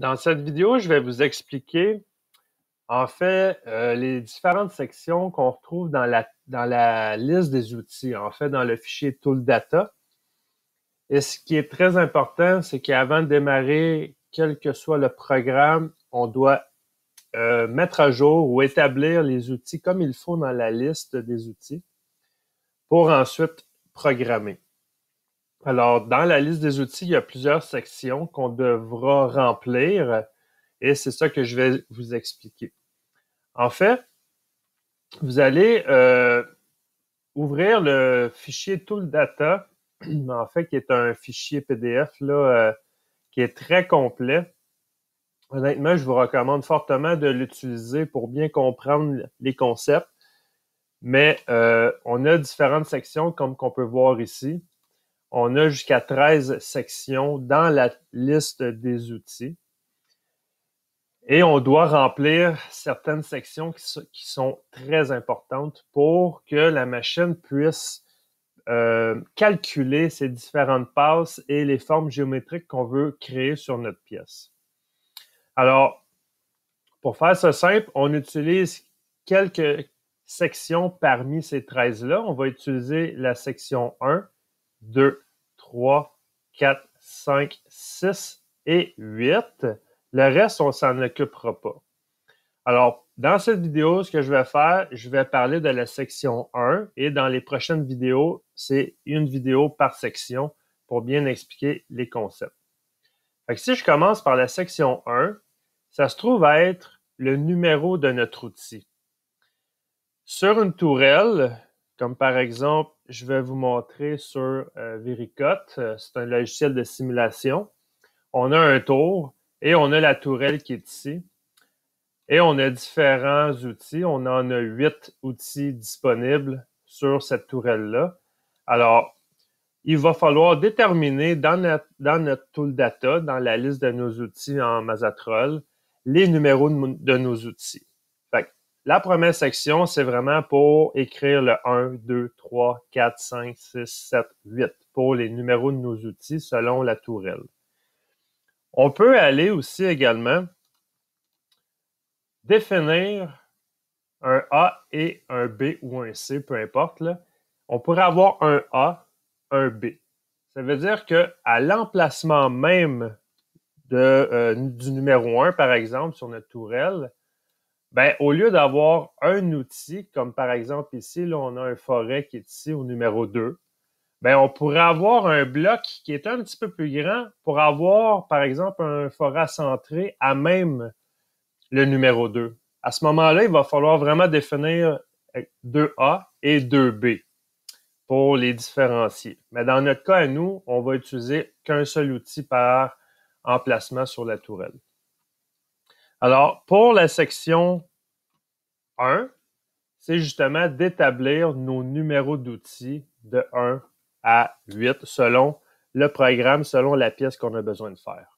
Dans cette vidéo, je vais vous expliquer, en fait, les différentes sections qu'on retrouve dans la liste des outils, en fait, dans le fichier Tool Data. Et ce qui est très important, c'est qu'avant de démarrer, quel que soit le programme, on doit mettre à jour ou établir les outils comme il faut dans la liste des outils pour ensuite programmer. Alors, dans la liste des outils, il y a plusieurs sections qu'on devra remplir et c'est ça que je vais vous expliquer. En fait, vous allez ouvrir le fichier Tool Data, en fait, qui est un fichier PDF là, qui est très complet. Honnêtement, je vous recommande fortement de l'utiliser pour bien comprendre les concepts. Mais on a différentes sections comme qu'on peut voir ici. On a jusqu'à 13 sections dans la liste des outils. Et on doit remplir certaines sections qui sont très importantes pour que la machine puisse calculer ces différentes passes et les formes géométriques qu'on veut créer sur notre pièce. Alors, pour faire ça simple, on utilise quelques sections parmi ces 13-là. On va utiliser la section 1, 2, 3, 4, 5, 6 et 8. Le reste, on ne s'en occupera pas. Alors, dans cette vidéo, ce que je vais faire, je vais parler de la section 1 et dans les prochaines vidéos, c'est une vidéo par section pour bien expliquer les concepts. Fait que si je commence par la section 1, ça se trouve à être le numéro de notre outil. Sur une tourelle, comme par exemple, je vais vous montrer sur Vericut, c'est un logiciel de simulation. On a un tour et on a la tourelle qui est ici. Et on a différents outils. On en a 8 outils disponibles sur cette tourelle-là. Alors, il va falloir déterminer dans notre tool data, dans la liste de nos outils en Mazatrol, les numéros de nos outils. Fait que, la première section, c'est vraiment pour écrire le 1, 2, 3, 4, 5, 6, 7, 8 pour les numéros de nos outils selon la tourelle. On peut aller aussi également définir un A et un B ou un C, peu importe. Là. On pourrait avoir un A, un B. Ça veut dire qu'à l'emplacement même du numéro 1, par exemple, sur notre tourelle, ben, au lieu d'avoir un outil, comme par exemple ici, là, on a un forêt qui est ici au numéro 2, ben, on pourrait avoir un bloc qui est un petit peu plus grand pour avoir, par exemple, un forêt centré à même le numéro 2. À ce moment-là, il va falloir vraiment définir 2A et 2B pour les différencier. Mais dans notre cas à nous, on va utiliser qu'un seul outil par emplacement sur la tourelle. Alors, pour la section 1, c'est justement d'établir nos numéros d'outils de 1 à 8 selon le programme, selon la pièce qu'on a besoin de faire.